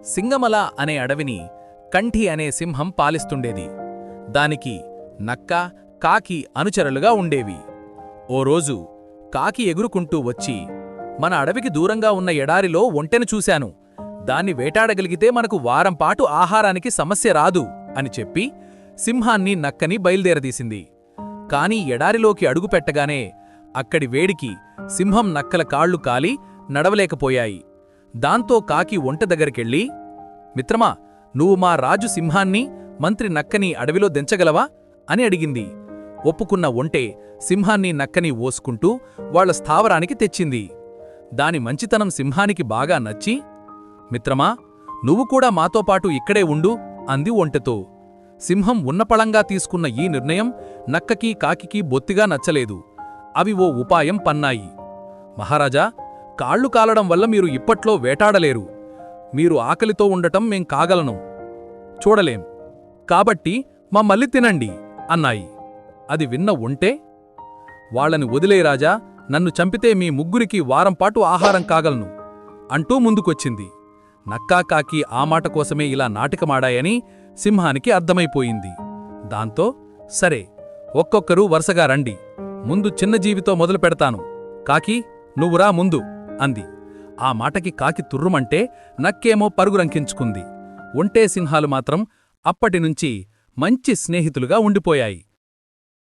సింగమల అనే అడవిని కంఠి అనే సింహం పాలిస్తుండేది. దానికి నక్క, కాకి అనుచరులుగా ఉండేవి. ఓ రోజు కాకి ఎగురుకుంటూ వచ్చి, మన అడవికి దూరంగా ఉన్న ఎడారిలో ఒంటెను చూశాను. దాన్ని వేటాడగలిగితే మనకు వారంపాటు ఆహారానికి సమస్య రాదు అని చెప్పి సింహాన్ని, నక్కని బయల్దేరదీసింది. కాని ఎడారిలోకి అడుగుపెట్టగానే అక్కడి వేడికి సింహం, నక్కల కాళ్లు కాలి నడవలేకపోయాయి. దాంతో కాకి ఒంటె దగ్గరికెళ్ళి, మిత్రమా, నువ్వు మా రాజు సింహాన్ని, మంత్రి నక్కని అడవిలో దించగలవా అని అడిగింది. ఒప్పుకున్న ఒంటె సింహాన్ని, నక్కని ఓసుకుంటూ వాళ్ల స్థావరానికి తెచ్చింది. దాని మంచితనం సింహానికి బాగా నచ్చి, మిత్రమా, నువ్వు కూడా మాతోపాటు ఇక్కడే ఉండు అంది ఒంటెతో. సింహం ఉన్నపళంగా తీసుకున్న ఈ నిర్ణయం నక్కకి, కాకికి బొత్తిగా నచ్చలేదు. అవి ఓ ఉపాయం పన్నాయి. మహారాజా, కాళ్లు కాలడం వల్ల మీరు ఇప్పట్లో వేటాడలేరు. మీరు ఆకలితో ఉండటం మేం కాగలను చూడలేం. కాబట్టి మమ్మల్ని తినండి అన్నాయి. అది విన్న ఒంటె, వాళ్ళని వదిలే రాజా, నన్ను చంపితే మీ ముగ్గురికి వారంపాటు ఆహారం కాగలను అంటూ ముందుకొచ్చింది. నక్కా, కాకి ఆ మాట కోసమే ఇలా నాటకమాడాయని సింహానికి అర్థమైపోయింది. దాంతో సరే, ఒక్కొక్కరూ వరుసగా రండి, ముందు చిన్న జీవితో మొదలు పెడతాను. కాకి, నువ్వురా ముందు అంది. ఆ మాటకి కాకి తుర్రుమంటే నక్కేమో పరుగురంకించుకుంది. ఒంటే, సింహాలు మాత్రం అప్పటినుంచి మంచి స్నేహితులుగా ఉండిపోయాయి.